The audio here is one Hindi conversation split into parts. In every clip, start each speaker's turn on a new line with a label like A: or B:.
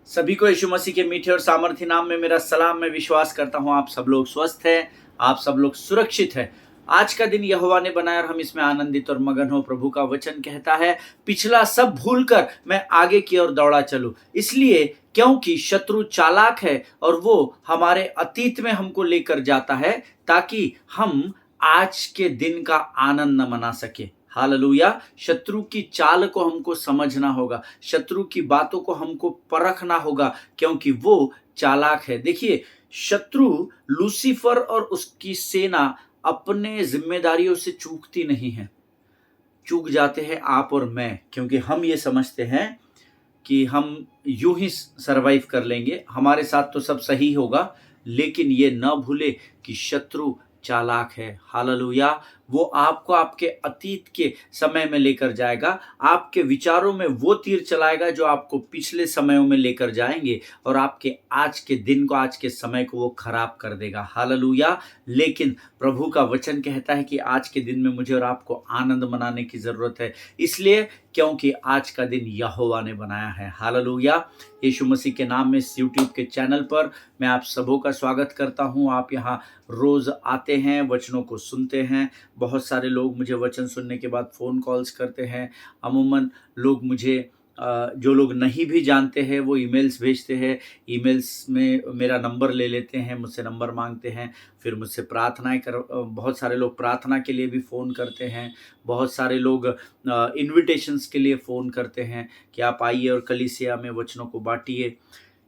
A: सभी को यीशु मसीह के मीठे और सामर्थ्य नाम में मेरा सलाम। मैं विश्वास करता हूँ आप सब लोग स्वस्थ हैं, आप सब लोग सुरक्षित हैं। आज का दिन यहोवा ने बनाया और हम इसमें आनंदित और मगन हो। प्रभु का वचन कहता है, पिछला सब भूलकर मैं आगे की ओर दौड़ा चलूं। इसलिए क्योंकि शत्रु चालाक है और वो हमारे अतीत में हमको लेकर जाता है ताकि हम आज के दिन का आनंद न मना सके। हालेलुया। शत्रु की चाल को हमको समझना होगा, शत्रु की बातों को हमको परखना होगा, क्योंकि वो चालाक है। देखिए, शत्रु लूसीफर और उसकी सेना अपने जिम्मेदारियों से चूकती नहीं है। चूक जाते हैं आप और मैं, क्योंकि हम ये समझते हैं कि हम यूं ही सरवाइव कर लेंगे, हमारे साथ तो सब सही होगा। लेकिन ये न भूले कि शत्रु चालाक है। हालेलुया। वो आपको आपके अतीत के समय में लेकर जाएगा, आपके विचारों में वो तीर चलाएगा जो आपको पिछले समयों में लेकर जाएंगे और आपके आज के दिन को, आज के समय को वो खराब कर देगा। हालेलुया। लेकिन प्रभु का वचन कहता है कि आज के दिन में मुझे और आपको आनंद मनाने की जरूरत है, इसलिए क्योंकि आज का दिन यहोवा ने बनाया है। हालेलुया। यीशु मसीह के नाम में इस यूट्यूब के चैनल पर मैं आप सबों का स्वागत करता हूं। आप यहाँ रोज आते हैं, वचनों को सुनते हैं। बहुत सारे लोग मुझे वचन सुनने के बाद फ़ोन कॉल्स करते हैं। अमूमन लोग मुझे जो लोग नहीं भी जानते हैं वो ईमेल्स भेजते हैं। ईमेल्स में मेरा नंबर ले लेते हैं, मुझसे नंबर मांगते हैं, फिर मुझसे प्रार्थनाएं कर बहुत सारे लोग प्रार्थना के लिए भी फ़ोन करते हैं। बहुत सारे लोग इन्विटेशंस के लिए फ़ोन करते हैं कि आप आइए और कलीसिया में वचनों को बांटिए।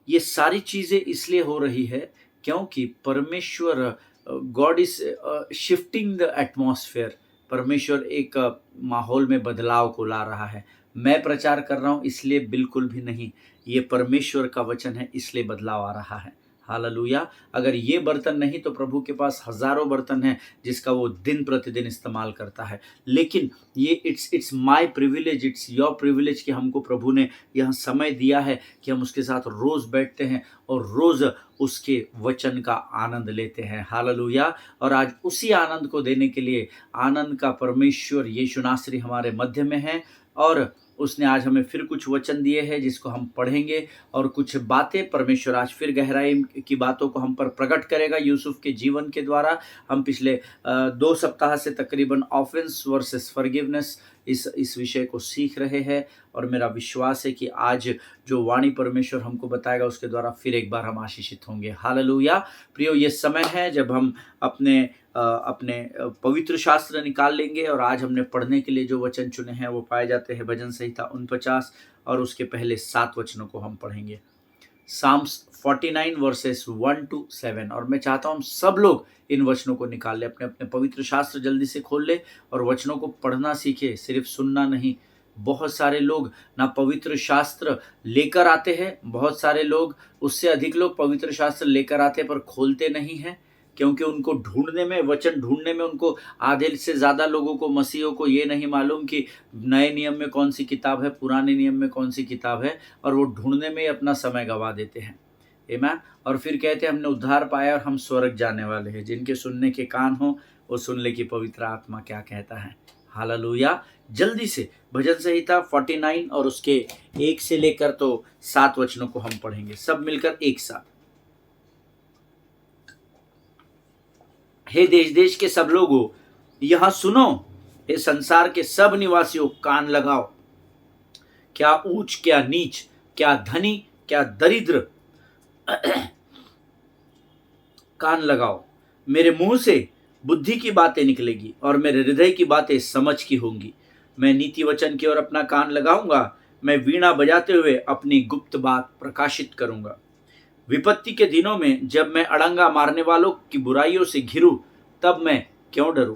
A: ये सारी चीज़ें इसलिए हो रही है क्योंकि परमेश्वर, God is shifting the atmosphere. परमेश्वर एक माहौल में बदलाव को ला रहा है। मैं प्रचार कर रहा हूँ इसलिए बिल्कुल भी नहीं, ये परमेश्वर का वचन है इसलिए बदलाव आ रहा है। हालेलुया। अगर ये बर्तन नहीं तो प्रभु के पास हजारों बर्तन हैं जिसका वो दिन प्रतिदिन इस्तेमाल करता है। लेकिन ये it's my privilege, it's your privilege कि हमको प्रभु ने यह समय दिया है कि हम उसके साथ रोज बैठते हैं और रोज उसके वचन का आनंद लेते हैं। हालेलुया। और आज उसी आनंद को देने के लिए आनंद का परमेश्वर यीशु नासरी हमारे मध्य में है और उसने आज हमें फिर कुछ वचन दिए हैं जिसको हम पढ़ेंगे और कुछ बातें परमेश्वर आज फिर गहराई की बातों को हम पर प्रकट करेगा यूसुफ के जीवन के द्वारा। हम पिछले 2 सप्ताह से तकरीबन ऑफेंस वर्सेस फॉरगिवनेस इस विषय को सीख रहे हैं और मेरा विश्वास है कि आज जो वाणी परमेश्वर हमको बताएगा उसके द्वारा फिर एक बार हम आशीषित होंगे। हालेलुया। प्रियो, ये समय है जब हम अपने पवित्र शास्त्र निकाल लेंगे और आज हमने पढ़ने के लिए जो वचन चुने हैं वो पाए जाते हैं भजन संहिता 49 और उसके पहले 7 वचनों को हम पढ़ेंगे। Psalms 49 verses 1 to 7। और मैं चाहता हूँ हम सब लोग इन वचनों को निकाल ले, अपने अपने पवित्र शास्त्र जल्दी से खोल ले और वचनों को पढ़ना सीखे, सिर्फ सुनना नहीं। बहुत सारे लोग ना पवित्र शास्त्र लेकर आते हैं, बहुत सारे लोग, उससे अधिक लोग पवित्र शास्त्र लेकर आते हैं पर खोलते नहीं हैं, क्योंकि उनको ढूंढने में, वचन ढूंढने में उनको, आधे से ज़्यादा लोगों को, मसीहों को ये नहीं मालूम कि नए नियम में कौन सी किताब है, पुराने नियम में कौन सी किताब है, और वो ढूंढने में ही अपना समय गंवा देते हैं। आमीन। और फिर कहते हैं हमने उद्धार पाया और हम स्वर्ग जाने वाले हैं। जिनके सुनने के कान हो वो सुन ले कि पवित्र आत्मा क्या कहता है। हालेलुया। जल्दी से भजन संहिता 49 और उसके 1 से लेकर तो 7 वचनों को हम पढ़ेंगे सब मिलकर एक साथ। हे देश देश के सब लोगों यहां सुनो, हे संसार के सब निवासियों कान लगाओ। क्या ऊंच क्या नीच, क्या धनी क्या दरिद्र, कान लगाओ। मेरे मुंह से बुद्धि की बातें निकलेगी और मेरे हृदय की बातें समझ की होंगी। मैं नीति वचन की ओर अपना कान लगाऊंगा, मैं वीणा बजाते हुए अपनी गुप्त बात प्रकाशित करूंगा। विपत्ति के दिनों में जब मैं अड़ंगा मारने वालों की बुराइयों से घिरूं, तब मैं क्यों डरूं।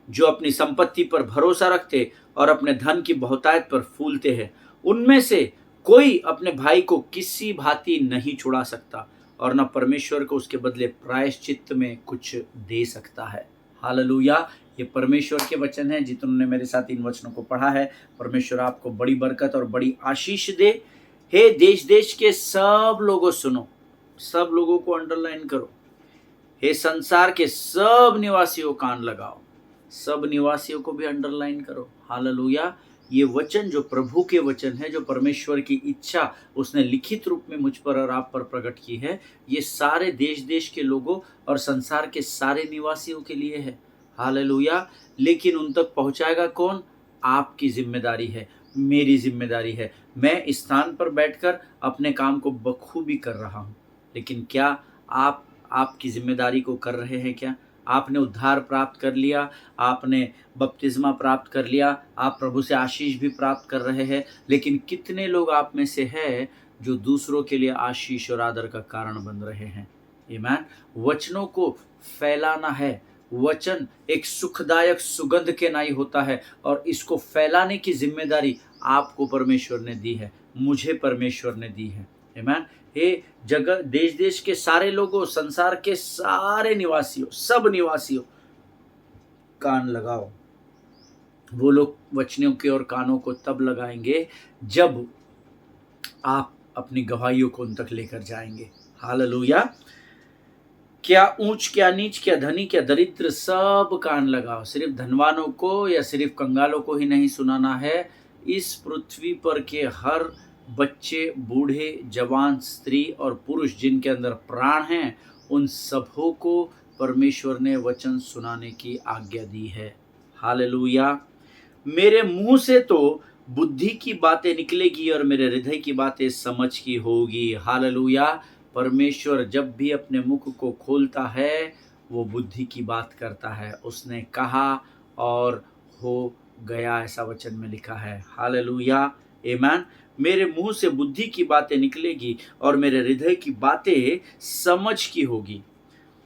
A: जो अपनी संपत्ति पर भरोसा रखते और अपने धन की बहुतायत पर फूलते हैं, उनमें से कोई अपने भाई को किसी भांति नहीं छुड़ा सकता और न परमेश्वर को उसके बदले प्रायश्चित्त में कुछ दे सकता है। हालेलुया। ये परमेश्वर के वचन है। जितनों ने मेरे साथ इन वचनों को पढ़ा है, परमेश्वर आपको बड़ी बरकत और बड़ी आशीष दे। हे देश देश के सब लोगों सुनो, सब लोगों को अंडरलाइन करो। हे संसार के सब निवासियों कान लगाओ, सब निवासियों को भी अंडरलाइन करो। हालेलुया। ये वचन जो प्रभु के वचन है, जो परमेश्वर की इच्छा उसने लिखित रूप में मुझ पर और आप पर प्रकट की है, ये सारे देश देश के लोगों और संसार के सारे निवासियों के लिए है। हालेलुया। लेकिन उन तक पहुंचाएगा कौन? आपकी जिम्मेदारी है, मेरी जिम्मेदारी है। मैं इस स्थान पर बैठकर अपने काम को बखूबी कर रहा हूं, लेकिन क्या आप आपकी जिम्मेदारी को कर रहे हैं? क्या आपने उद्धार प्राप्त कर लिया, आपने बपतिस्मा प्राप्त कर लिया, आप प्रभु से आशीष भी प्राप्त कर रहे हैं, लेकिन कितने लोग आप में से हैं जो दूसरों के लिए आशीष और आदर का कारण बन रहे हैं? आमीन। वचनों को फैलाना है। वचन एक सुखदायक सुगंध के नाई होता है और इसको फैलाने की जिम्मेदारी आपको परमेश्वर ने दी है, मुझे परमेश्वर ने दी है। आमीन। हे जगह देश देश के सारे लोगों, संसार के सारे निवासियों, सब निवासियों, कान लगाओ। वो लोग वचनों के और कानों को तब लगाएंगे जब आप अपनी गवाहियों को उन तक लेकर जाएंगे। हालेलुया। क्या ऊंच, क्या नीच, क्या धनी, क्या दरिद्र, सब कान लगाओ। सिर्फ धनवानों को या सिर्फ कंगालों को ही नहीं सुनाना है, इस पृथ्वी पर के हर बच्चे, बूढ़े, जवान, स्त्री और पुरुष जिनके अंदर प्राण हैं, उन सबों को परमेश्वर ने वचन सुनाने की आज्ञा दी है। हालेलुया। मेरे मुंह से तो बुद्धि की बातें निकलेगी और मेरे हृदय की बातें समझ की होगी। हालेलुया। परमेश्वर जब भी अपने मुख को खोलता है, वो बुद्धि की बात करता है। उसने कहा और हो गया, ऐसा वचन में लिखा है। हालेलुया। आमीन। मेरे मुंह से बुद्धि की बातें निकलेगी और मेरे हृदय की बातें समझ की होगी।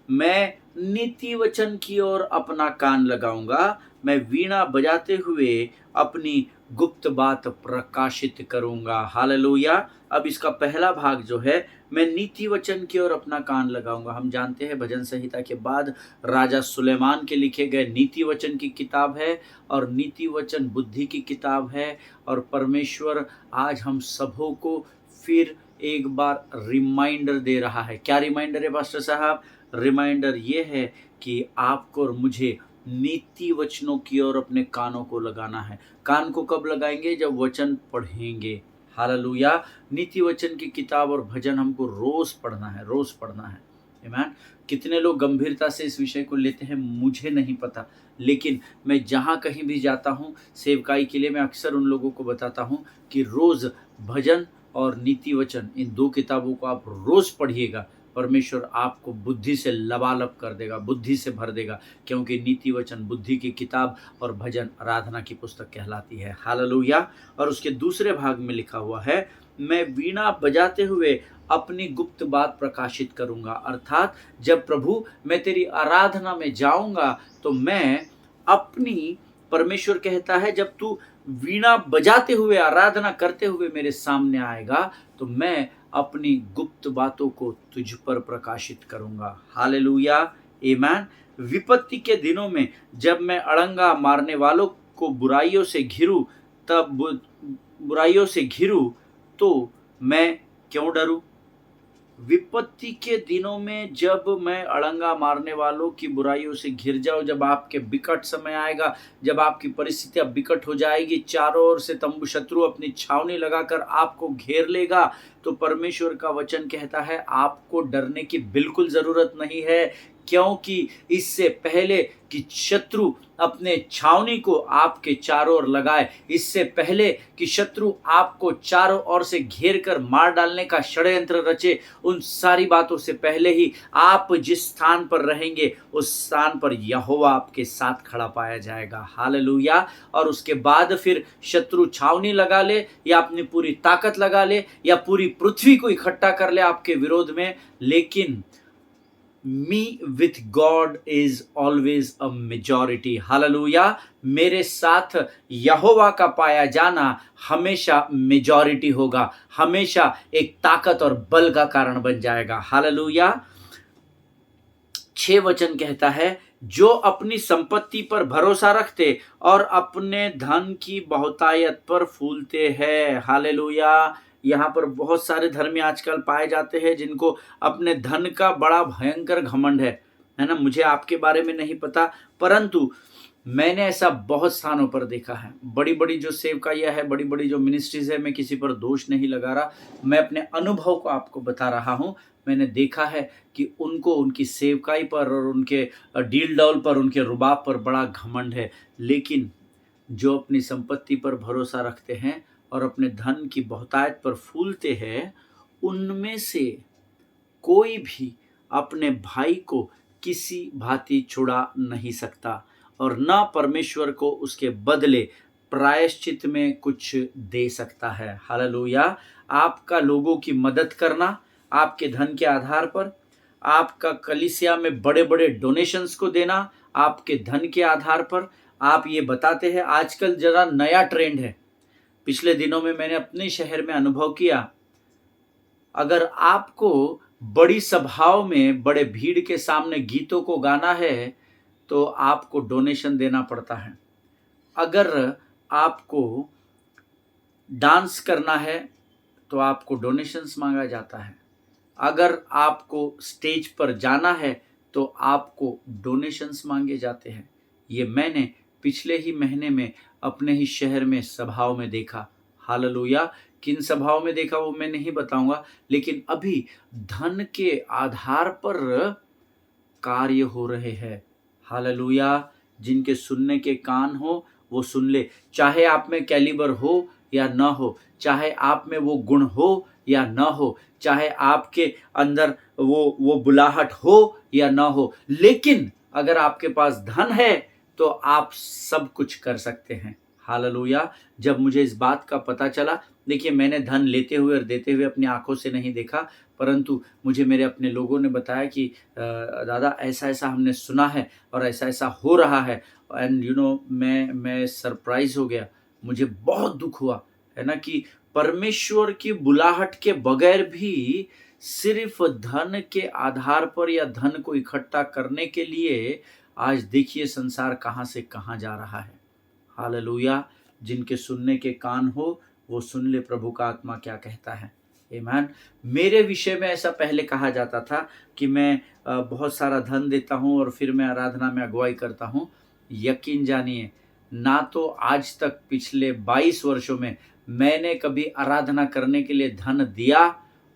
A: मैं नीति वचन की ओर अपना कान लगाऊंगा। मैं वीणा बजाते हुए अपनी गुप्त बात प्रकाशित करूंगा। हालेलुया। अब इसका पहला भाग जो है, मैं नीति वचन की ओर अपना कान लगाऊंगा। हम जानते हैं भजन संहिता के बाद राजा सुलेमान के लिखे गए नीति वचन की किताब है और नीति वचन बुद्धि की किताब है। और परमेश्वर आज हम सबों को फिर एक बार रिमाइंडर दे रहा है। क्या रिमाइंडर है पास्टर साहब? रिमाइंडर ये है कि आपको और मुझे नीति वचनों की ओर अपने कानों को लगाना है। कान को कब लगाएंगे? जब वचन पढ़ेंगे। हालेलुया। नीति वचन की किताब और भजन हमको रोज पढ़ना है, रोज पढ़ना है। आमीन। कितने लोग गंभीरता से इस विषय को लेते हैं मुझे नहीं पता, लेकिन मैं जहाँ कहीं भी जाता हूँ सेवकाई के लिए, मैं अक्सर उन लोगों को बताता हूँ कि रोज भजन और नीति वचन, इन दो किताबों को आप रोज पढ़िएगा। परमेश्वर आपको बुद्धि से लबालब कर देगा, बुद्धि से भर देगा, क्योंकि नीति वचन बुद्धि की किताब और भजन आराधना की पुस्तक कहलाती है। हालेलुया। और उसके दूसरे भाग में लिखा हुआ है, मैं वीणा बजाते हुए अपनी गुप्त बात प्रकाशित करूंगा। अर्थात जब प्रभु मैं तेरी आराधना में जाऊंगा तो मैं अपनी, परमेश्वर कहता है जब तू वीणा बजाते हुए, आराधना करते हुए मेरे सामने आएगा तो मैं अपनी गुप्त बातों को तुझ पर प्रकाशित करूंगा। हालेलुया। आमीन। विपत्ति के दिनों में जब मैं अड़ंगा मारने वालों को बुराइयों से घिरूं तो मैं क्यों डरूं? विपत्ति के दिनों में जब मैं अड़ंगा मारने वालों की बुराइयों से घिर जाऊं, जब आपके विकट समय आएगा, जब आपकी परिस्थितियां विकट हो जाएगी, चारों ओर से तंबू शत्रु अपनी छावनी लगाकर आपको घेर लेगा, तो परमेश्वर का वचन कहता है आपको डरने की बिल्कुल जरूरत नहीं है, क्योंकि इससे पहले कि शत्रु अपने छावनी को आपके चारों ओर लगाए, इससे पहले कि शत्रु आपको चारों ओर से घेर कर मार डालने का षड्यंत्र रचे, उन सारी बातों से पहले ही आप जिस स्थान पर रहेंगे उस स्थान पर यहोवा आपके साथ खड़ा पाया जाएगा। हालेलुया। और उसके बाद फिर शत्रु छावनी लगा ले या अपनी पूरी ताकत लगा ले या पूरी पृथ्वी को इकट्ठा कर ले आपके विरोध में, लेकिन me with God is always a majority। Hallelujah. मेरे साथ यहोवा का पाया जाना हमेशा मेजॉरिटी होगा, हमेशा एक ताकत और बल का कारण बन जाएगा। हालेलुया। 6 वचन कहता है, जो अपनी संपत्ति पर भरोसा रखते और अपने धन की बहुतायत पर फूलते हैं। हालेलुया। यहाँ पर बहुत सारे धर्मी आजकल पाए जाते हैं जिनको अपने धन का बड़ा भयंकर घमंड है ना। मुझे आपके बारे में नहीं पता, परंतु मैंने ऐसा बहुत स्थानों पर देखा है। बड़ी बड़ी जो सेवकाइयाँ है, बड़ी बड़ी जो मिनिस्ट्रीज है, मैं किसी पर दोष नहीं लगा रहा, मैं अपने अनुभव को आपको बता रहा हूँ। मैंने देखा है कि उनको उनकी सेवकाई पर और उनके डील डॉल पर, उनके रुबाब पर बड़ा घमंड है, लेकिन जो अपनी संपत्ति पर भरोसा रखते हैं और अपने धन की बहुतायत पर फूलते हैं, उनमें से कोई भी अपने भाई को किसी भांति छुड़ा नहीं सकता और न परमेश्वर को उसके बदले प्रायश्चित में कुछ दे सकता है। हालेलुया। आपका लोगों की मदद करना आपके धन के आधार पर, आपका कलीसिया में बड़े बड़े डोनेशंस को देना आपके धन के आधार पर, आप ये बताते हैं। आजकल जरा नया ट्रेंड है, पिछले दिनों में मैंने अपने शहर में अनुभव किया, अगर आपको बड़ी सभाओं में बड़े भीड़ के सामने गीतों को गाना है तो आपको डोनेशन देना पड़ता है। अगर आपको डांस करना है तो आपको डोनेशंस मांगा जाता है। अगर आपको स्टेज पर जाना है तो आपको डोनेशंस मांगे जाते हैं। ये मैंने पिछले ही महीने में अपने ही शहर में सभाओं में देखा। हालेलुया। किन सभाओं में देखा वो मैं नहीं बताऊंगा, लेकिन अभी धन के आधार पर कार्य हो रहे हैं। हालेलुया। जिनके सुनने के कान हो वो सुन ले। चाहे आप में कैलिबर हो या न हो, चाहे आप में वो गुण हो या न हो, चाहे आपके अंदर वो बुलाहट हो या न हो, लेकिन अगर आपके पास धन है तो आप सब कुछ कर सकते हैं। हालेलुया। जब मुझे इस बात का पता चला, देखिए मैंने धन लेते हुए और देते हुए अपनी आंखों से नहीं देखा, परंतु मुझे मेरे अपने लोगों ने बताया कि दादा ऐसा ऐसा हमने सुना है और ऐसा ऐसा हो रहा है। एंड मैं सरप्राइज हो गया, मुझे बहुत दुख हुआ है ना, कि परमेश्वर की बुलाहट के बगैर भी सिर्फ धन के आधार पर या धन को इकट्ठा करने के लिए आज देखिए संसार कहाँ से कहाँ जा रहा है। हालेलुया। जिनके सुनने के कान हो वो सुन ले प्रभु का आत्मा क्या कहता है। आमीन। मेरे विषय में ऐसा पहले कहा जाता था कि मैं बहुत सारा धन देता हूँ और फिर मैं आराधना में अगुवाई करता हूँ। यकीन जानिए, ना तो आज तक पिछले 22 वर्षों में मैंने कभी आराधना करने के लिए धन दिया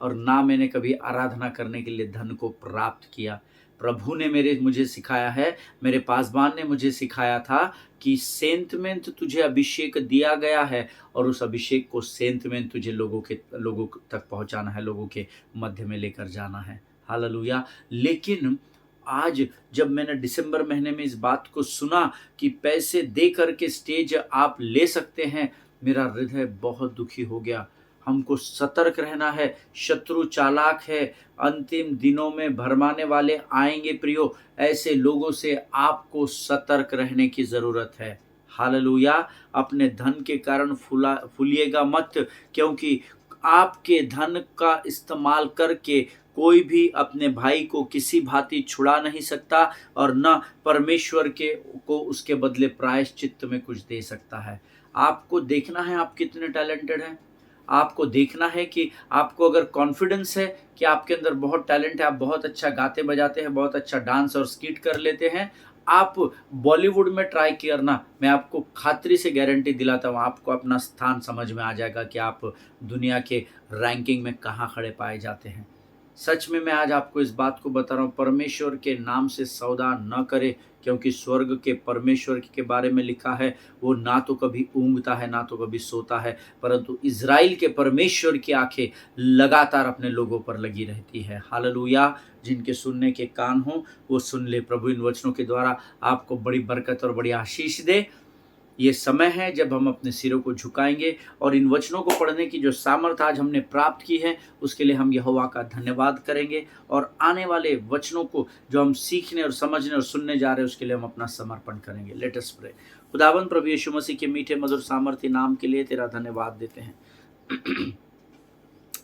A: और ना मैंने कभी आराधना करने के लिए धन को प्राप्त किया। प्रभु ने मुझे सिखाया है, मेरे पासवान ने मुझे सिखाया था कि सेंत में तुझे अभिषेक दिया गया है और उस अभिषेक को सेंत में तुझे लोगों तक पहुंचाना है, लोगों के मध्य में लेकर जाना है। हालेलुया। लेकिन आज जब मैंने दिसंबर महीने में इस बात को सुना कि पैसे दे करके स्टेज आप ले सकते हैं, मेरा हृदय बहुत दुखी हो गया। हमको सतर्क रहना है, शत्रु चालाक है, अंतिम दिनों में भरमाने वाले आएंगे प्रियो। ऐसे लोगों से आपको सतर्क रहने की जरूरत है। हालेलुया। अपने धन के कारण फूलिएगा मत, क्योंकि आपके धन का इस्तेमाल करके कोई भी अपने भाई को किसी भांति छुड़ा नहीं सकता और न परमेश्वर को उसके बदले प्रायश्चित में कुछ दे सकता है। आपको देखना है आप कितने टैलेंटेड हैं। आपको देखना है कि आपको अगर कॉन्फिडेंस है कि आपके अंदर बहुत टैलेंट है, आप बहुत अच्छा गाते बजाते हैं, बहुत अच्छा डांस और स्किट कर लेते हैं, आप बॉलीवुड में ट्राई करना, मैं आपको खातिरी से गारंटी दिलाता हूँ, आपको अपना स्थान समझ में आ जाएगा कि आप दुनिया के रैंकिंग में कहाँ खड़े पाए जाते हैं। सच में मैं आज आपको इस बात को बता रहा हूँ, परमेश्वर के नाम से सौदा न करे, क्योंकि स्वर्ग के परमेश्वर के बारे में लिखा है, वो ना तो कभी ऊँघता है ना तो कभी सोता है, परंतु इज़राइल के परमेश्वर की आंखें लगातार अपने लोगों पर लगी रहती है। हालेलुया। जिनके सुनने के कान हो वो सुन ले। प्रभु इन वचनों के द्वारा आपको बड़ी बरकत और बड़ी आशीष दे। ये समय है जब हम अपने सिरों को झुकाएंगे और इन वचनों को पढ़ने की जो सामर्थ्य आज हमने प्राप्त की है उसके लिए हम यहोवा का धन्यवाद करेंगे, और आने वाले वचनों को जो हम सीखने और समझने और सुनने जा रहे हैं उसके लिए हम अपना समर्पण करेंगे। Let us pray. खुदावंद प्रभु यीशु मसीह के मीठे मधुर सामर्थ्य नाम के लिए तेरा धन्यवाद देते हैं।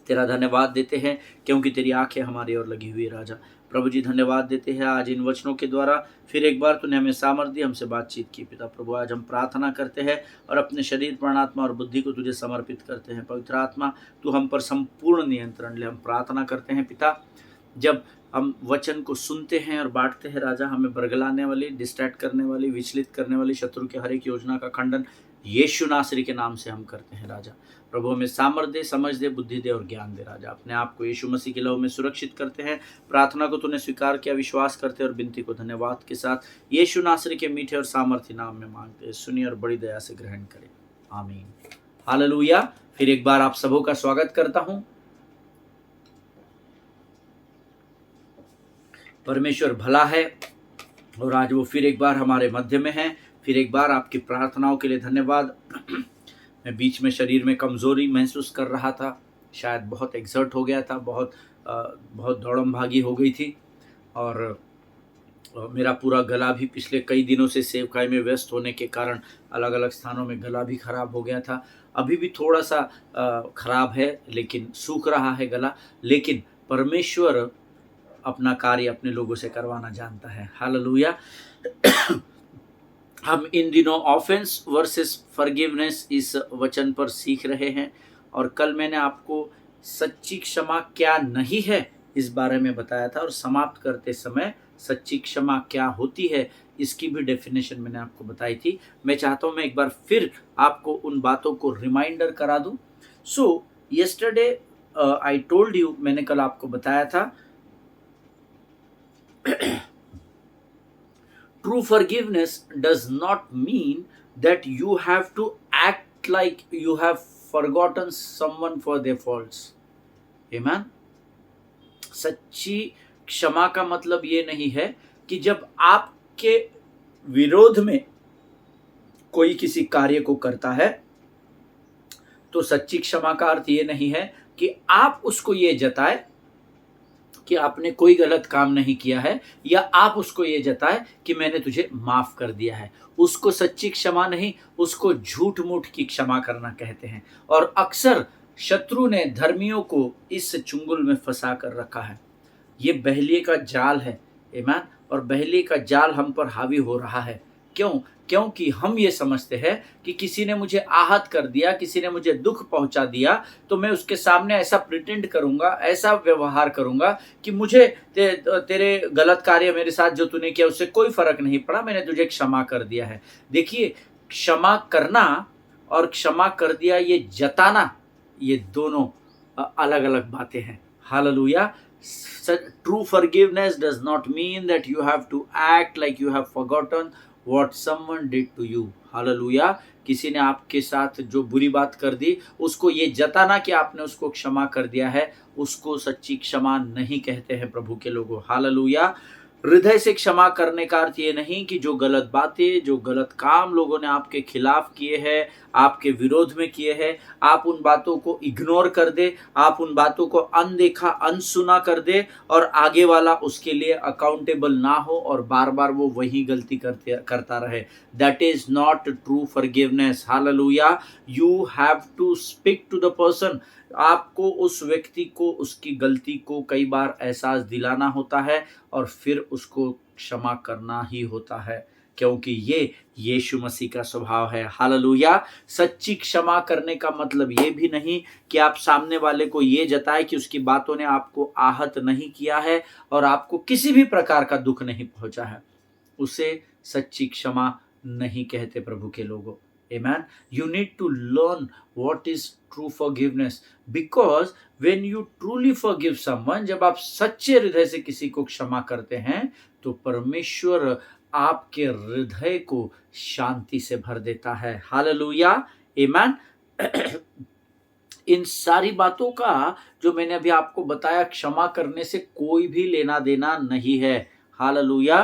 A: तेरा धन्यवाद देते हैं क्योंकि तेरी आंखें हमारी ओर लगी हुई है। राजा प्रभु जी धन्यवाद देते हैं, आज इन वचनों के द्वारा फिर एक बार तूने हमें सामर्थ्य दी, हमसे बातचीत की। पिता प्रभु आज हम प्रार्थना करते हैं और अपने शरीर, प्राण, आत्मा और बुद्धि को तुझे समर्पित करते हैं। पवित्र आत्मा तू हम पर संपूर्ण नियंत्रण ले। हम प्रार्थना करते हैं पिता, जब हम वचन को सुनते हैं और बांटते हैं राजा, हमें बरगलाने वाली, डिस्ट्रैक्ट करने वाली, विचलित करने वाली शत्रु की हर एक योजना का खंडन यीशु नासरी के नाम से हम करते हैं राजा। प्रभु हमें सामर्थ दे, समझ दे, बुद्धि दे और ज्ञान दे राजा। अपने आप को यीशु मसीह के लहू में सुरक्षित करते हैं। प्रार्थना को तूने स्वीकार किया, विश्वास करते और विनती को धन्यवाद के साथ यीशु नासरी के मीठे और सामर्थी नाम में मांगते हैं। सुनिए और बड़ी दया से ग्रहण करें, आमीन। हालेलुया। फिर एक बार आप सबों का स्वागत करता हूं। परमेश्वर भला है और आज वो फिर एक बार हमारे मध्य में है। फिर एक बार आपकी प्रार्थनाओं के लिए धन्यवाद। मैं बीच में शरीर में कमज़ोरी महसूस कर रहा था, शायद बहुत एक्सर्ट हो गया था, बहुत दौड़म भागी हो गई थी और मेरा पूरा गला भी पिछले कई दिनों से सेवकाई में व्यस्त होने के कारण अलग अलग स्थानों में गला भी खराब हो गया था। अभी भी थोड़ा सा खराब है, लेकिन सूख रहा है गला। लेकिन परमेश्वर अपना कार्य अपने लोगों से करवाना जानता है। हालेलुया। हम इन दिनों ऑफेंस वर्सेस फॉरगिवनेस इस वचन पर सीख रहे हैं और कल मैंने आपको सच्ची क्षमा क्या नहीं है इस बारे में बताया था और समाप्त करते समय सच्ची क्षमा क्या होती है इसकी भी डेफिनेशन मैंने आपको बताई थी। मैं चाहता हूँ मैं एक बार फिर आपको उन बातों को रिमाइंडर करा दूँ। सो यस्टरडे आई टोल्ड यू, मैंने कल आपको बताया था true forgiveness does not mean that you have to act like you have forgotten someone for their faults. Amen. सच्ची क्षमा का मतलब ये नहीं है कि जब आपके विरोध में कोई किसी कार्य को करता है तो सच्ची क्षमा का अर्थ ये नहीं है कि आप उसको ये जताए कि आपने कोई गलत काम नहीं किया है या आप उसको ये जताए कि मैंने तुझे माफ कर दिया है। उसको सच्ची क्षमा नहीं, उसको झूठ मूठ की क्षमा करना कहते हैं। और अक्सर शत्रु ने धर्मियों को इस चुंगल में फंसा कर रखा है। ये बहलिए का जाल है, आमीन। और बहलिए का जाल हम पर हावी हो रहा है। क्यों? क्योंकि हम ये समझते हैं कि किसी ने मुझे आहत कर दिया, किसी ने मुझे दुख पहुंचा दिया, तो मैं उसके सामने ऐसा प्रिटेंड करूंगा, ऐसा व्यवहार करूंगा कि मुझे तेरे गलत कार्य मेरे साथ जो तूने किया उससे कोई फर्क नहीं पड़ा, मैंने तुझे क्षमा कर दिया है। देखिए, क्षमा करना और क्षमा कर दिया ये जताना, ये दोनों अलग अलग बातें हैं। Hallelujah. True forgiveness does not mean that you have to act like you have forgotten what someone did to you. Hallelujah. किसी ने आपके साथ जो बुरी बात कर दी, उसको ये जताना कि आपने उसको क्षमा कर दिया है, उसको सच्ची क्षमा नहीं कहते हैं प्रभु के लोगों। हालेलुया। हृदय से क्षमा करने का अर्थ ये नहीं कि जो गलत बातें, जो गलत काम लोगों ने आपके खिलाफ किए हैं, आपके विरोध में किए हैं, आप उन बातों को इग्नोर कर दे, आप उन बातों को अनदेखा अनसुना कर दे और आगे वाला उसके लिए अकाउंटेबल ना हो और बार बार वो वही गलती करता रहे। That is not true forgiveness. Hallelujah. You have to speak to the person. आपको उस व्यक्ति को उसकी गलती को कई बार एहसास दिलाना होता है और फिर उसको क्षमा करना ही होता है, क्योंकि ये यीशु मसीह का स्वभाव है। हालेलुया। सच्ची क्षमा करने का मतलब ये भी नहीं कि आप सामने वाले को ये जताए कि उसकी बातों ने आपको आहत नहीं किया है और आपको किसी भी प्रकार का दुख नहीं पहुंचा है। उसे सच्ची क्षमा नहीं कहते प्रभु के लोगों। Amen. You need to learn what is true forgiveness, because when you truly forgive someone, जब आप सच्चे हृदय से किसी को क्षमा करते हैं तो परमेश्वर आपके हृदय को शांति से भर देता है। हालेलुया। आमीन। इन सारी बातों का जो मैंने अभी आपको बताया, क्षमा करने से कोई भी लेना देना नहीं है। हालेलुया।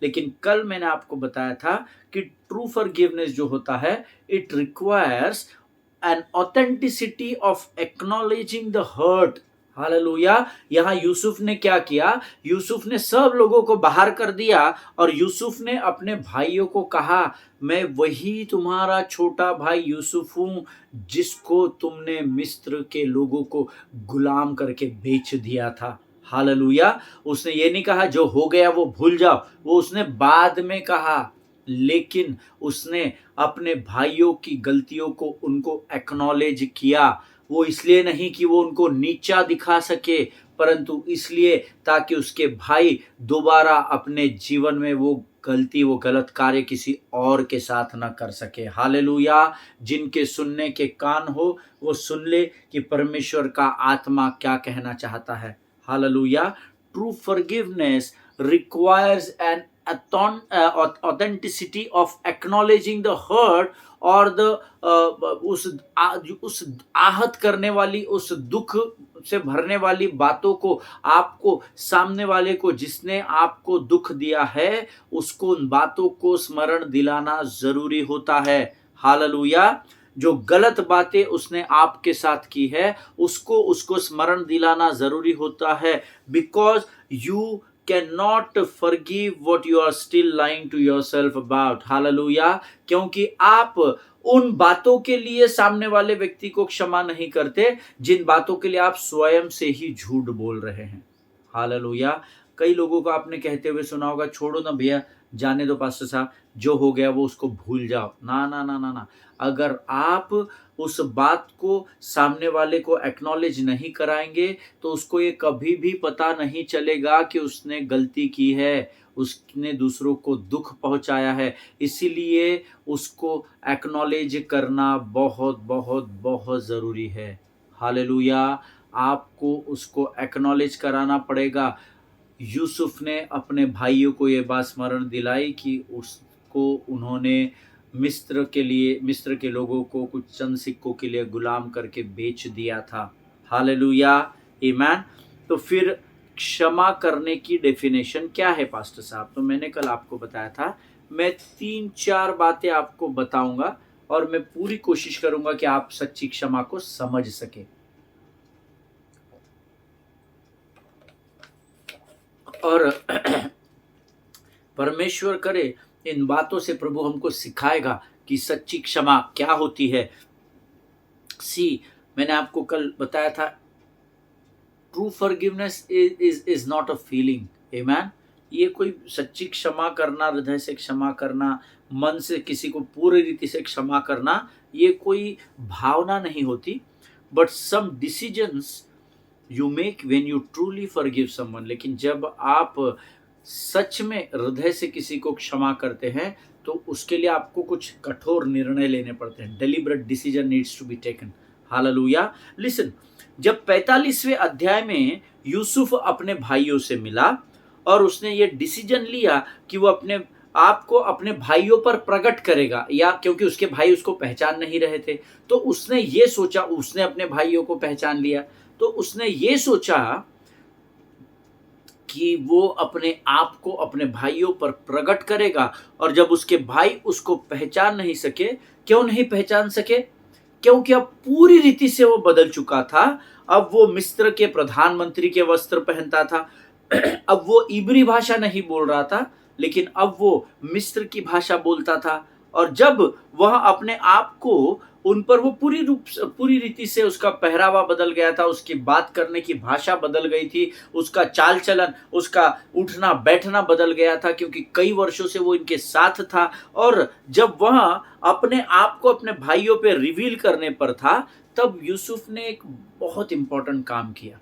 A: लेकिन कल मैंने आपको बताया था कि ट्रू फॉरगिवनेस जो होता है, it requires an authenticity of acknowledging the hurt. Hallelujah. यहाँ यूसुफ ने क्या किया? यूसुफ ने सब लोगों को बाहर कर दिया और यूसुफ ने अपने भाइयों को कहा, मैं वही तुम्हारा छोटा भाई यूसुफ हूँ जिसको तुमने मिस्र के लोगों को गुलाम करके बेच दिया था। हालेलुया। उसने ये नहीं कहा जो हो गया वो भूल जाओ, वो उसने बाद में कहा, लेकिन उसने अपने भाइयों की गलतियों को उनको एक्नॉलेज किया। वो इसलिए नहीं कि वो उनको नीचा दिखा सके, परंतु इसलिए ताकि उसके भाई दोबारा अपने जीवन में वो गलती, वो गलत कार्य किसी और के साथ ना कर सके। हालेलुया। जिनके सुनने के कान हो वो सुन ले कि परमेश्वर का आत्मा क्या कहना चाहता है। Hallelujah. True forgiveness requires an authenticity of acknowledging the hurt और उस आहत करने वाली, उस दुख से भरने वाली बातों को आपको, सामने वाले को जिसने आपको दुख दिया है, उसको उन बातों को स्मरण दिलाना जरूरी होता है। हालेलुया। जो गलत बातें उसने आपके साथ की है उसको स्मरण दिलाना जरूरी होता है। Because you cannot forgive what you are still lying to yourself about. Hallelujah. क्योंकि आप उन बातों के लिए सामने वाले व्यक्ति को क्षमा नहीं करते जिन बातों के लिए आप स्वयं से ही झूठ बोल रहे हैं। हालेलुया। कई लोगों को आपने कहते हुए सुना होगा, छोड़ो ना भैया, जाने दो पास्टर साहब, जो हो गया वो उसको भूल जाओ। ना ना ना ना ना। अगर आप उस बात को सामने वाले को एक्नॉलेज नहीं कराएंगे तो उसको ये कभी भी पता नहीं चलेगा कि उसने गलती की है, उसने दूसरों को दुख पहुंचाया है। इसीलिए उसको एक्नॉलेज करना बहुत बहुत बहुत ज़रूरी है। हालेलुया। आपको उसको एक्नॉलेज कराना पड़ेगा। यूसुफ ने अपने भाइयों को ये बात स्मरण दिलाई कि उसको उन्होंने मिस्र के लोगों को कुछ चंद सिक्कों के लिए गुलाम करके बेच दिया था। हालेलुया। आमीन। तो फिर क्षमा करने की डेफिनेशन क्या है पास्टर साहब? तो मैंने कल आपको बताया था, मैं 3-4 बातें आपको बताऊंगा और मैं पूरी कोशिश करूंगा कि आप सच्ची क्षमा को समझ सके। और परमेश्वर करे इन बातों से प्रभु हमको सिखाएगा कि सच्ची क्षमा क्या होती है। मैंने आपको कल बताया था, true forgiveness is not a feeling. आमीन। ये कोई सच्ची क्षमा करना, हृदय से क्षमा करना, मन से किसी को पूरी रीति से क्षमा करना, ये कोई भावना नहीं होती। But some decisions you make when you truly forgive someone. लेकिन जब आप सच में हृदय से किसी को क्षमा करते हैं तो उसके लिए आपको कुछ कठोर निर्णय लेने पड़ते हैं। Deliberate decision needs to be taken. Hallelujah. Listen, जब 45वें अध्याय में यूसुफ अपने भाइयों से मिला और उसने ये डिसीजन लिया कि वो अपने आप को अपने भाइयों पर प्रकट करेगा, या क्योंकि उसके भाई उसको पहचान नहीं रहे थे, तो उसने ये सोचा, उसने अपने भाइयों को पहचान लिया, तो उसने ये सोचा कि वो अपने आप को अपने भाइयों पर प्रकट करेगा। और जब उसके भाई उसको पहचान नहीं सके, क्यों नहीं पहचान सके? क्योंकि अब पूरी रीति से वो बदल चुका था। अब वो मिस्र के प्रधानमंत्री के वस्त्र पहनता था। अब वो इब्री भाषा नहीं बोल रहा था, लेकिन अब वो मिस्र की भाषा बोलता था। और जब वह अपने आप को उन पर, वो पूरी रीति से उसका पहरावा बदल गया था, उसकी बात करने की भाषा बदल गई थी, उसका चाल चलन, उसका उठना बैठना बदल गया था, क्योंकि कई वर्षों से वो इनके साथ था। और जब वह अपने आप को अपने भाइयों पे रिवील करने पर था, तब यूसुफ ने एक बहुत इंपॉर्टेंट काम किया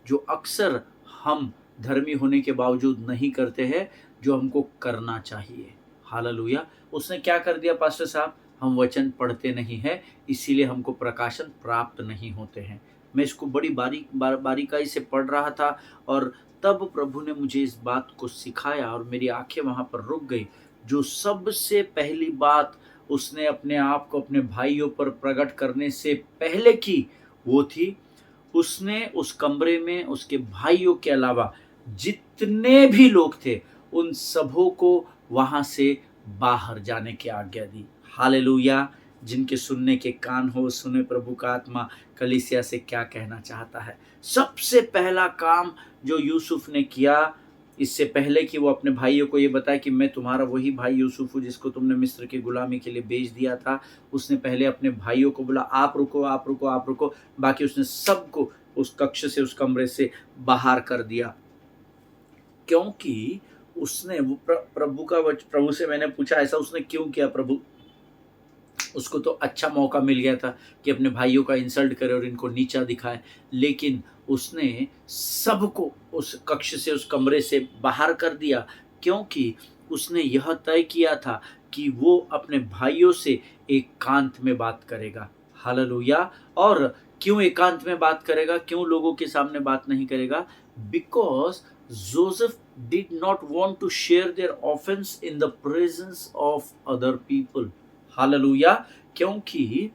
A: जो अक्सर हम धर्मी होने के बावजूद नहीं करते हैं, जो हमको करना चाहिए। हालेलुया। उसने क्या कर दिया पास्टर साहब? हम वचन पढ़ते नहीं हैं, इसीलिए हमको प्रकाशन प्राप्त नहीं होते हैं। मैं इसको बड़ी बारीकाई से पढ़ रहा था और तब प्रभु ने मुझे इस बात को सिखाया और मेरी आंखें वहाँ पर रुक गई। जो सबसे पहली बात उसने अपने आप को अपने भाइयों पर प्रकट करने से पहले की, वो थी, उसने उस कमरे में उसके भाइयों के अलावा जितने भी लोग थे उन सबों को वहां से बाहर जाने की आज्ञा दी। हालेलुया। जिनके सुनने के कान हो सुने प्रभु का आत्मा कलीसिया से क्या कहना चाहता है। सबसे पहला काम जो यूसुफ ने किया, इससे पहले कि वो अपने भाइयों को ये बताए कि मैं तुम्हारा वही भाई यूसुफ हूँ जिसको तुमने मिस्र की गुलामी के लिए बेच दिया था, उसने पहले अपने भाइयों को बोला आप रुको आप रुको आप रुको। बाकी उसने सबको उस कक्ष से, उस कमरे से बाहर कर दिया, क्योंकि उसने वो प्रभु से मैंने पूछा ऐसा उसने क्यों किया प्रभु? उसको तो अच्छा मौका मिल गया था कि अपने भाइयों का इंसल्ट करे और इनको नीचा दिखाए, लेकिन उसने सबको उस कक्ष से, उस कमरे से बाहर कर दिया, क्योंकि उसने यह तय किया था कि वो अपने भाइयों से एकांत में बात करेगा। हालेलुया। और क्यों एकांत में बात करेगा, क्यों लोगों के सामने बात नहीं करेगा? Because Joseph did not want to share their offence in the presence of other people. Hallelujah. क्योंकि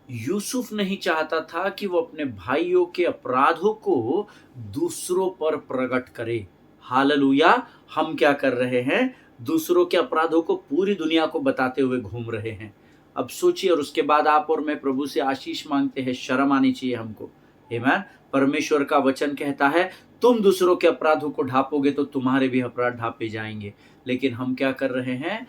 A: यूसुफ नहीं चाहता था कि वो अपने भाइयों के अपराधों को दूसरों पर प्रकट करे। हालेलुया। हम क्या कर रहे हैं? दूसरों के अपराधों को पूरी दुनिया को बताते हुए घूम रहे हैं। अब सोचिए, और उसके बाद आप और मैं प्रभु से आशीष मांगते हैं। शर्म आनी चाहिए हमको। आमीन। परमेश्वर का वचन कहता है, तुम दूसरों के अपराधों को ढापोगे तो तुम्हारे भी अपराध ढापे जाएंगे। लेकिन हम क्या कर रहे हैं?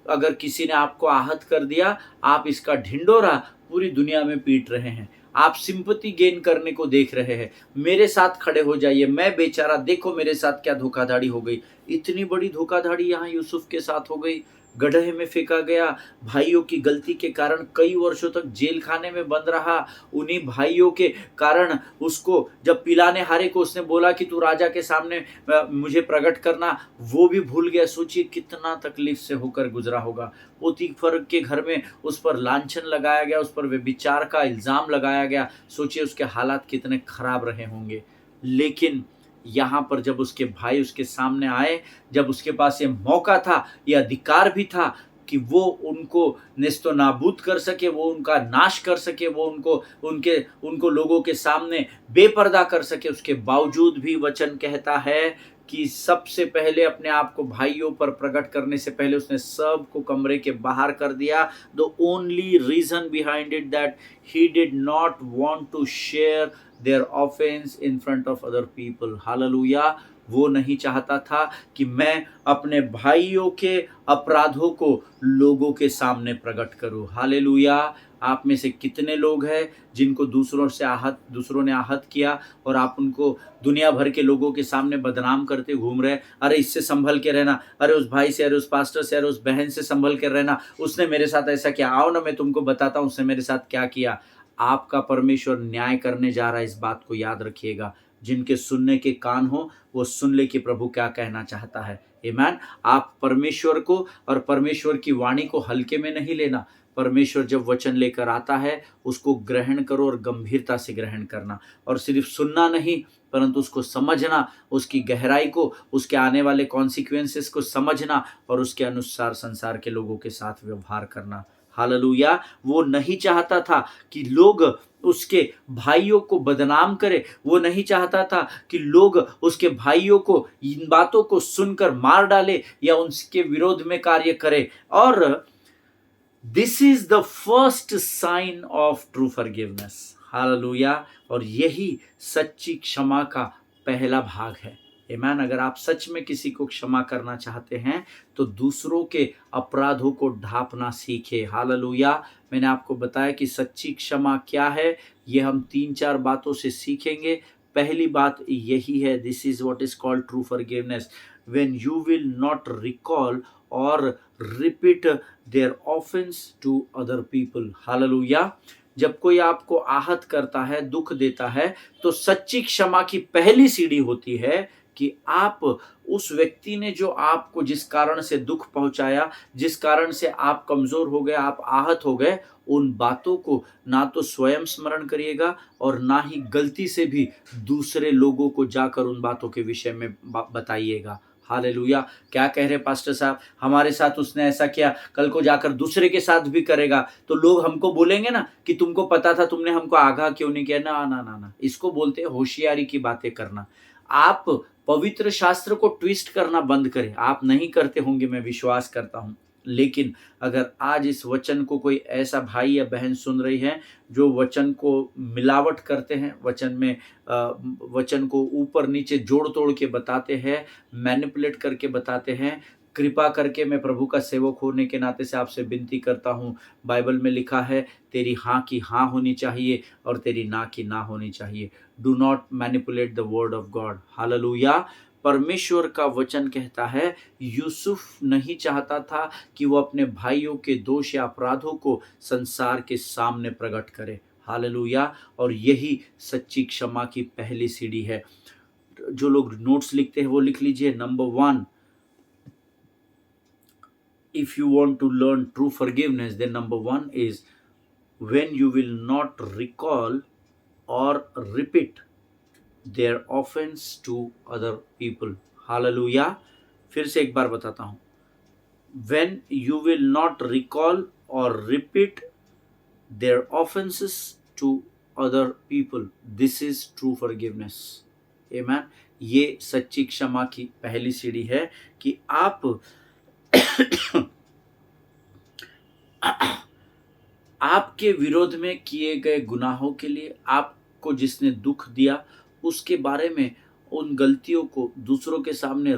A: अगर किसी ने आपको आहत कर दिया, आप इसका ढिंढोरा पूरी दुनिया में पीट रहे हैं। आप सिंपैथी गेन करने को देख रहे हैं। मेरे साथ खड़े हो जाइए, मैं बेचारा, देखो मेरे साथ क्या धोखाधड़ी हो गई। इतनी बड़ी धोखाधड़ी यहाँ यूसुफ के साथ हो गई। गड्ढे में फेंका गया, भाइयों की गलती के कारण कई वर्षों तक जेल खाने में बंद रहा। उन्हीं भाइयों के कारण उसको जब पिलाने हारे को उसने बोला कि तू राजा के सामने मुझे प्रकट करना, वो भी भूल गया। सोचिए कितना तकलीफ से होकर गुजरा होगा। पोतीफर के घर में उस पर लांछन लगाया गया, उस पर व्यभिचार का इल्जाम लगाया गया। सोचिए उसके हालात कितने खराब रहे होंगे। लेकिन यहाँ पर जब उसके भाई उसके सामने आए, जब उसके पास ये मौका था, ये अधिकार भी था कि वो उनको नेस्तो नाबूद कर सके, वो उनका नाश कर सके, वो उनको लोगों के सामने बेपर्दा कर सके, उसके बावजूद भी वचन कहता है कि सबसे पहले अपने आप को भाइयों पर प्रकट करने से पहले उसने सबको कमरे के बाहर कर दिया। The only reason behind it that he did not want to share their offence in front of other people. Hallelujah. वो नहीं चाहता था कि मैं अपने भाइयों के अपराधों को लोगों के सामने प्रकट करूं। हालेलुया। आप में से कितने लोग हैं जिनको दूसरों ने आहत किया और आप उनको दुनिया भर के लोगों के सामने बदनाम करते घूम रहे? अरे इससे संभल के रहना, अरे उस भाई से, अरे उस पास्टर से, अरे उस बहन से संभल के रहना, उसने मेरे साथ ऐसा किया, आओ ना मैं तुमको बताता हूं उसने मेरे साथ क्या किया। आपका परमेश्वर न्याय करने जा रहा है, इस बात को याद रखिएगा। जिनके सुनने के कान हो वो सुन ले कि प्रभु क्या कहना चाहता है। आमीन। आप परमेश्वर को और परमेश्वर की वाणी को हल्के में नहीं लेना। परमेश्वर जब वचन लेकर आता है उसको ग्रहण करो और गंभीरता से ग्रहण करना, और सिर्फ सुनना नहीं परंतु उसको समझना, उसकी गहराई को, उसके आने वाले कॉन्सिक्वेंसेस को समझना और उसके अनुसार संसार के लोगों के साथ व्यवहार करना। हालेलुया। वो नहीं चाहता था कि लोग उसके भाइयों को बदनाम करे। वो नहीं चाहता था कि लोग उसके भाइयों को इन बातों को सुनकर मार डाले या उनके विरोध में कार्य करे। और this is the first sign of true forgiveness. Hallelujah. और यही सच्ची क्षमा का पहला भाग है। आमीन। अगर आप सच में किसी को क्षमा करना चाहते हैं तो दूसरों के अपराधों को ढांपना सीखे। हालेलुया। मैंने आपको बताया कि सच्ची क्षमा क्या है, ये हम 3-4 बातों से सीखेंगे। पहली बात यही है, this is what is called true forgiveness, when you will not recall और repeat their offence to other people. Hallelujah. जब कोई आपको आहत करता है, दुख देता है, तो सच्ची क्षमा की पहली सीढ़ी होती है कि आप उस व्यक्ति ने जो आपको जिस कारण से दुख पहुंचाया, जिस कारण से आप कमजोर हो गए, आप आहत हो गए, उन बातों को ना तो स्वयं स्मरण करिएगा और ना ही गलती से भी दूसरे लोगों को जाकर उन बातों के विषय में बताइएगा। हालेलुया। क्या कह रहे पास्टर साहब, हमारे साथ उसने ऐसा किया, कल को जाकर दूसरे के साथ भी करेगा तो लोग हमको बोलेंगे ना कि तुमको पता था, तुमने हमको आगाह क्यों नहीं किया। ना ना ना ना, इसको बोलते हैं होशियारी की बातें करना। आप पवित्र शास्त्र को ट्विस्ट करना बंद करें। आप नहीं करते होंगे, मैं विश्वास करता हूं। लेकिन अगर आज इस वचन को कोई ऐसा भाई या बहन सुन रही है जो वचन को मिलावट करते हैं, वचन को ऊपर नीचे जोड़ तोड़ के बताते हैं, मैनिपुलेट करके बताते हैं, कृपा करके मैं प्रभु का सेवक होने के नाते से आपसे विनती करता हूँ। बाइबल में लिखा है तेरी हाँ की हाँ होनी चाहिए और तेरी ना की ना होनी चाहिए। Do not manipulate the word of God. Hallelujah. परमेश्वर का वचन कहता है यूसुफ नहीं चाहता था कि वो अपने भाइयों के दोष या अपराधों को संसार के सामने प्रकट करे। हालेलुया। और यही सच्ची क्षमा की पहली सीढ़ी है। जो लोग नोट्स लिखते हैं वो लिख लीजिए। Number 1, if you want to learn true forgiveness, then number 1 is when you will not recall or repeat their offense to other people. Hallelujah. फिर से एक बार बताता हूं। When you will not recall or repeat their offenses to other people, this is true forgiveness. Amen. ये सच्ची क्षमा की पहली सीढ़ी है कि आप आपके विरोध में किए गए गुनाहों के लिए, आपको जिसने दुख दिया उसके बारे में, उन गलतियों को दूसरों के सामने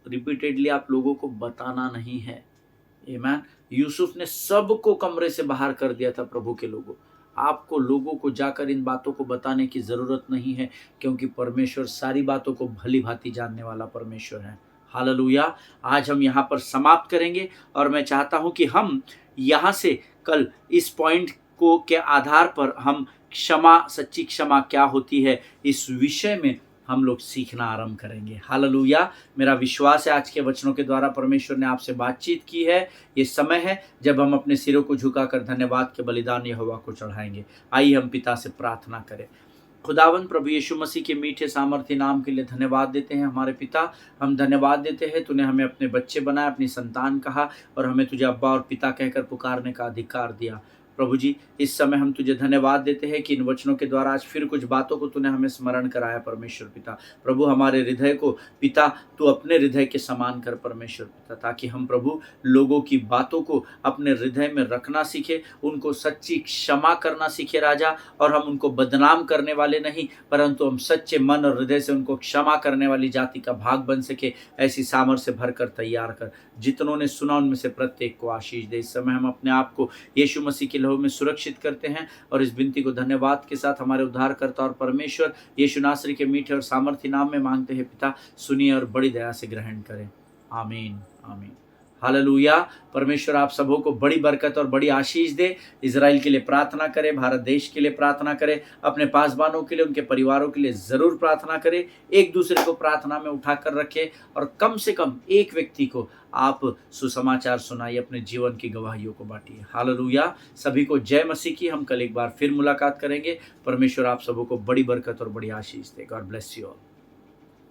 A: रिपीटेडली आप लोगों को बताना नहीं है। आमीन। यूसुफ ने सबको कमरे से बाहर कर दिया था। प्रभु के लोगों, आपको लोगों को जाकर इन बातों को बताने की जरूरत नहीं है, क्योंकि परमेश्वर सारी बातों को भली भांति जानने वाला परमेश्वर है। हालेलुया। आज हम यहाँ पर समाप्त करेंगे और मैं चाहता हूँ कि हम यहाँ से कल इस पॉइंट को के आधार पर हम क्षमा, सच्ची क्षमा क्या होती है, इस विषय में हम लोग सीखना आरंभ करेंगे। हालेलुया। मेरा विश्वास है आज के वचनों के द्वारा परमेश्वर ने आपसे बातचीत की है। ये समय है जब हम अपने सिरों को झुकाकर धन्यवाद के बलिदान यहोवा को चढ़ाएंगे। आइए हम पिता से प्रार्थना करें। खुदावंद प्रभु यीशु मसीह के मीठे सामर्थ्य नाम के लिए धन्यवाद देते हैं हमारे पिता। हम धन्यवाद देते हैं, तूने हमें अपने बच्चे बनाया, अपनी संतान कहा और हमें तुझे अब्बा और पिता कहकर पुकारने का अधिकार दिया। प्रभु जी, इस समय हम तुझे धन्यवाद देते हैं कि इन वचनों के द्वारा आज फिर कुछ बातों को तूने हमें स्मरण कराया। परमेश्वर पिता, प्रभु हमारे हृदय को पिता तू अपने हृदय के समान कर परमेश्वर पिता, ताकि हम प्रभु लोगों की बातों को अपने हृदय में रखना सीखे, उनको सच्ची क्षमा करना सीखे राजा, और हम उनको बदनाम करने वाले नहीं, परंतु हम सच्चे मन और हृदय से उनको क्षमा करने वाली जाति का भाग बन सके। ऐसी सामर्थ्य भर कर तैयार कर। जितनों ने सुना उनमें से प्रत्येक को आशीष दे। इस समय हम अपने आप को यीशु मसीह के लहू में सुरक्षित करते हैं और इस विनती को धन्यवाद के साथ हमारे उद्धारकर्ता और परमेश्वर यीशु नासरी के मीठे और सामर्थ्य नाम में मांगते हैं पिता। सुनिए और बड़ी दया से ग्रहण करें। आमीन, आमीन। हालेलुया। परमेश्वर आप सबों को बड़ी बरकत और बड़ी आशीष दे। इजराइल के लिए प्रार्थना करें, भारत देश के लिए प्रार्थना करें, अपने पासवानों के लिए, उनके परिवारों के लिए जरूर प्रार्थना करें। एक दूसरे को प्रार्थना में उठाकर रखें और कम से कम एक व्यक्ति को आप सुसमाचार सुनाइए, अपने जीवन की गवाहियों को बांटिए। हालेलुया। सभी को जय मसीह की। हम कल एक बार फिर मुलाकात करेंगे। परमेश्वर आप सबों को बड़ी बरकत और बड़ी आशीष दे। God bless you all.